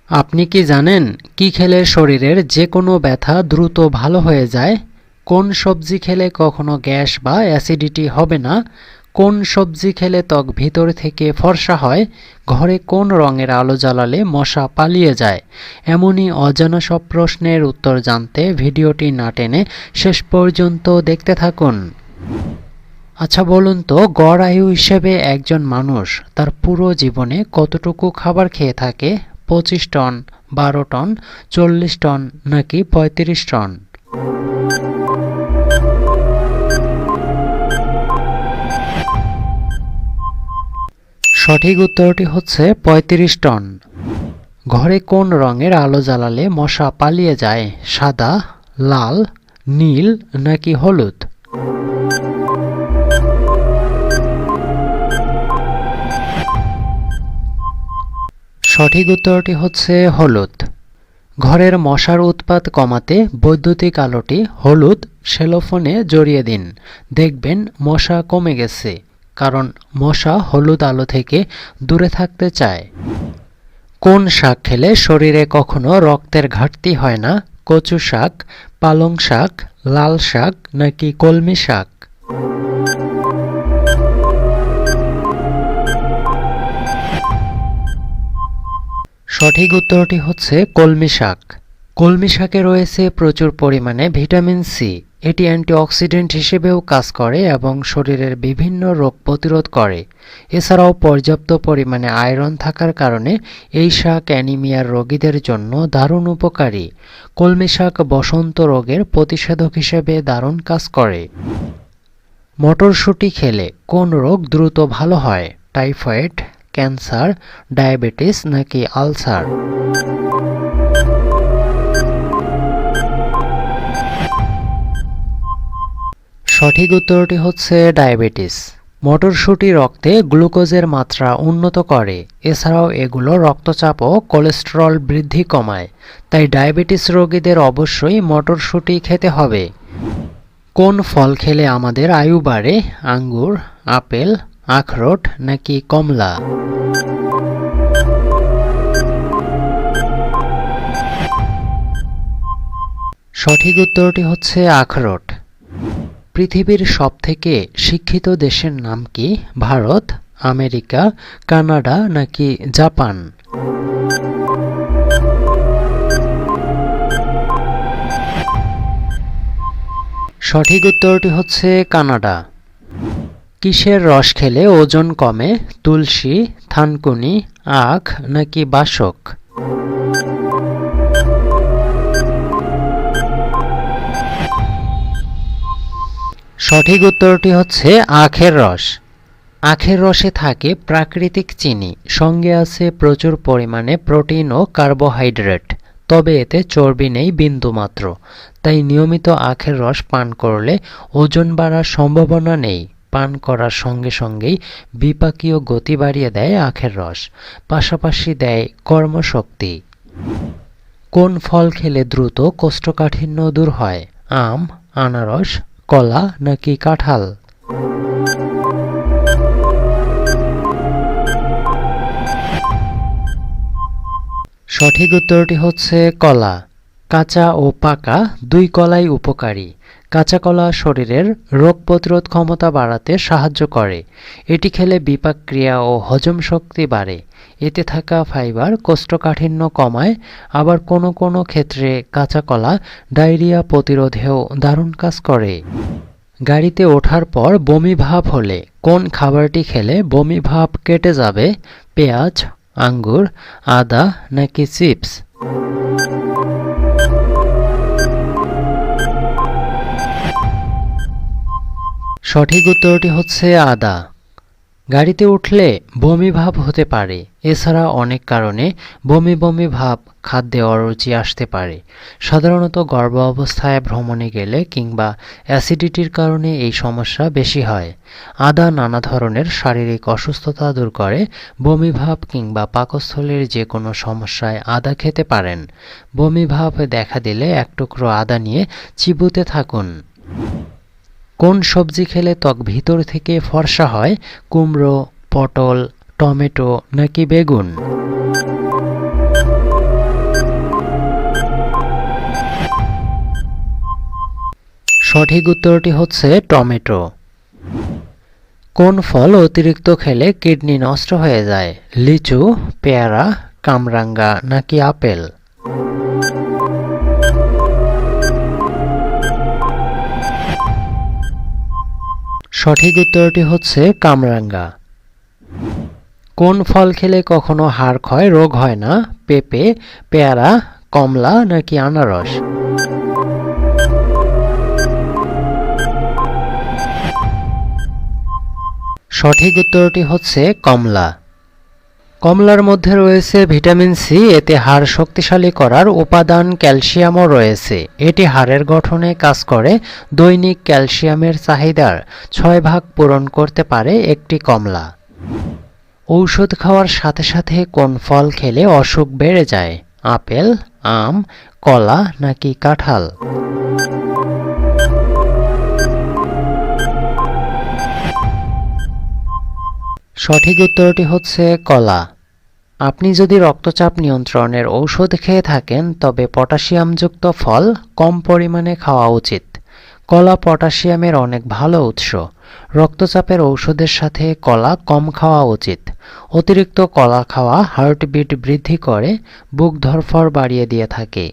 আপনি কি জানেন কি খেলে শরীরের যে কোনো ব্যথা দ্রুত ভালো হয়ে যায়? কোন সবজি খেলে কখনো গ্যাস বা অ্যাসিডিটি হবে না? কোন সবজি খেলে ত্বক ভিতর থেকে ফর্সা হয়? ঘরে কোন রঙের আলো জ্বালালে মশা পালিয়ে যায়? এমনই অজানা সব প্রশ্নের উত্তর জানতে ভিডিওটি না টেনে শেষ পর্যন্ত দেখতে থাকুন। আচ্ছা বলুন তো, গড় আয়ু হিসেবে একজন মানুষ তার পুরো জীবনে কতটুকু খাবার খেয়ে থাকে? 25 টন, 12 টন, 40 টন নাকি 35 টন? সঠিক উত্তরটি হচ্ছে 35 টন। ঘরে কোন রঙের আলো জ্বালালে মশা পালিয়ে যায়? সাদা, লাল, নীল নাকি হলুদ? সঠিক উত্তরটি হচ্ছে হলুদ। ঘরের মশার উৎপাত কমাতে বৈদ্যুতিক আলোটি হলুদ সেলোফোনে জড়িয়ে দিন, দেখবেন মশা কমে গেছে, কারণ মশা হলুদ আলো থেকে দূরে থাকতে চায়। কোন শাক খেলে শরীরে কখনো রক্তের ঘাটতি হয় না? কচু শাক, পালং শাক, লাল শাক নাকি কলমি শাক? সঠিক উত্তরটি হচ্ছে কলমি শাক। কলমি শাকে রয়েছে প্রচুর পরিমাণে ভিটামিন সি। এটি অ্যান্টিঅক্সিডেন্ট হিসেবেও কাজ করে এবং শরীরের বিভিন্ন রোগ প্রতিরোধ করে। এছাড়াও পর্যাপ্ত পরিমাণে আয়রন থাকার কারণে এই শাক অ্যানিমিয়ার রোগীদের জন্য দারুণ উপকারী। কলমি শাক বসন্ত রোগের প্রতিষেধক হিসেবে দারুণ কাজ করে। মটরশুঁটি খেলে কোন রোগ দ্রুত ভালো হয়? টাইফয়েড, ক্যান্সার, ডায়াবেটিস নাকি আলসার? সঠিক উত্তরটি হচ্ছে ডায়াবেটিস। মটরশুঁটি রক্তে গ্লুকোজের মাত্রা উন্নত করে। এছাড়াও এগুলো রক্তচাপ ও কোলেস্টেরল বৃদ্ধি কমায়। তাই ডায়াবেটিস রোগীদের অবশ্যই মটরশুঁটি খেতে হবে। কোন ফল খেলে আমাদের আয়ু বাড়ে? আঙ্গুর, আপেল, আখরোট নাকি কমলা? সঠিক উত্তরটি হচ্ছে আখরোট। পৃথিবীর সবথেকে শিক্ষিত দেশের নাম কি? ভারত, আমেরিকা, কানাডা নাকি জাপান? সঠিক উত্তরটি হচ্ছে কানাডা। কিসের রস খেলে ওজন কমে? তুলসী, থানকুনি, আখ নাকি বাসক? সঠিক উত্তরটি হচ্ছে আখের রস। আখের রসে থাকে প্রাকৃতিক চিনি, সঙ্গে আছে প্রচুর পরিমাণে প্রোটিন ও কার্বোহাইড্রেট, তবে এতে চর্বি নেই বিন্দুমাত্র। তাই নিয়মিত আখের রস পান করলে ওজন বাড়ার সম্ভাবনা নেই। পান করার সঙ্গে সঙ্গেই বিপাকীয় গতি বাড়িয়ে দেয় আখের রস, পাশাপাশি দেয় কর্মশক্তি। কোন ফল খেলে দ্রুত কোষ্ঠকাঠিন্য দূর হয়? আম, আনারস, কলা নাকি কাঁঠাল? সঠিক উত্তরটি হচ্ছে কলা। কাঁচা ও পাকা দুই কলাই উপকারী। কাঁচা কলা শরীরের রোগ প্রতিরোধ ক্ষমতা বাড়াতে সাহায্য করে। এটি খেলে বিপাক ক্রিয়া ও হজম শক্তি বাড়ে। এতে থাকা ফাইবার কোষ্ঠকাঠিন্য কমায়। আবার কোনো কোনো ক্ষেত্রে কাঁচা কলা ডায়রিয়া প্রতিরোধেও দারুণ কাজ করে। গাড়িতে ওঠার পর বমি ভাব হলে কোন খাবারটি খেলে বমি ভাব কেটে যাবে? পেঁয়াজ, আঙ্গুর, আদা নাকি চিপস? সঠিক উত্তরটি হচ্ছে আদা। গাড়িতে উঠলে বমি ভাব হতে পারে। এছাড়া অনেক কারণে বমি বমি ভাব, খাদ্যে অরুচি আসতে পারে। সাধারণত গর্ভ অবস্থায় ভ্রমণে গেলে কিংবা অ্যাসিডিটির কারণে এই সমস্যা বেশি হয়। আদা নানা ধরনের শারীরিক অসুস্থতা দূর করে। বমি ভাব কিংবা পাকস্থলীর যে কোনো সমস্যায় আদা খেতে পারেন। বমি ভাব দেখা দিলে এক টুকরো আদা নিয়ে চিবুতে থাকুন। কোন সবজি খেলে ত্বক ভিতর থেকে ফর্সা হয়? কুমড়ো, পটল, টমেটো নাকি বেগুন? সঠিক উত্তরটি হচ্ছে টমেটো। কোন ফল অতিরিক্ত খেলে কিডনি নষ্ট হয়ে যায়? লিচু, পেয়ারা, কামরাঙ্গা নাকি আপেল? সঠিক উত্তরটি হচ্ছে কামরাঙ্গা। কোন ফল খেলে কখনো হাড় ক্ষয় রোগ হয় না? পেঁপে, পেয়ারা, কমলা নাকি আনারস? সঠিক উত্তরটি হচ্ছে কমলা। কমলার মধ্যে রয়েছে ভিটামিন সি, এতে হাড় শক্তিশালী করার উপাদান ক্যালসিয়ামও রয়েছে। এটি হাড়ের গঠনে কাজ করে, দৈনিক ক্যালসিয়ামের চাহিদার 6 ভাগ পূরণ করতে পারে একটি কমলা। ঔষধ খাওয়ার সাথে সাথে কোন ফল খেলে অসুখ বেড়ে যায়? আপেল, আম, কলা নাকি কাঁঠাল? সঠিক উত্তরটি হচ্ছে কলা। আপনি যদি রক্তচাপ নিয়ন্ত্রণের ঔষধ খেয়ে থাকেন তবে পটাশিয়ামযুক্ত ফল কম পরিমাণে খাওয়া উচিত। কলা পটাশিয়ামের অনেক ভালো উৎস। রক্তচাপের ঔষধের সাথে কলা কম খাওয়া উচিত। অতিরিক্ত কলা খাওয়া হার্টবিট বৃদ্ধি করে, বুক ধড়ফড় বাড়িয়ে দিয়ে থাকে।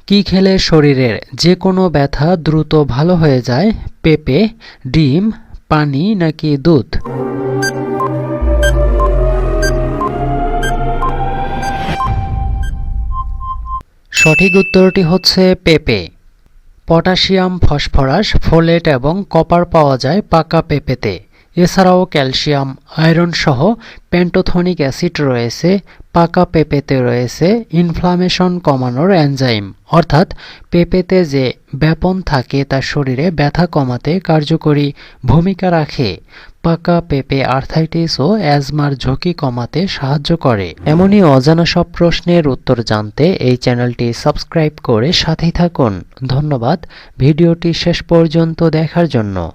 কি খেলে শরীরের যে কোনো ব্যথা দ্রুত ভালো হয়ে যায়? পেঁপে, ডিম, পানি নাকি দুধ? সঠিক উত্তরটি হচ্ছে পেঁপে। পটাশিয়াম, ফসফরাস, ফোলেট এবং কপার পাওয়া যায় পাকা পেঁপেতে। এছাড়াও ক্যালসিয়াম, আয়রন সহ প্যান্টোথনিক অ্যাসিড রয়েছে। পাকা পেঁপেতে রয়েছে ইনফ্লামেশন কমানোর এনজাইম, অর্থাৎ পেঁপেতে যে ব্যাপন থাকে তা শরীরে ব্যথা কমাতে কার্যকরী ভূমিকা রাখে। পাকা পেঁপে আর্থ্রাইটিস ও অ্যাজমার ঝুঁকি কমাতে সাহায্য করে। এমনই অজানা সব প্রশ্নের উত্তর জানতে এই চ্যানেলটি সাবস্ক্রাইব করে সাথেই থাকুন। ধন্যবাদ ভিডিওটি শেষ পর্যন্ত দেখার জন্য।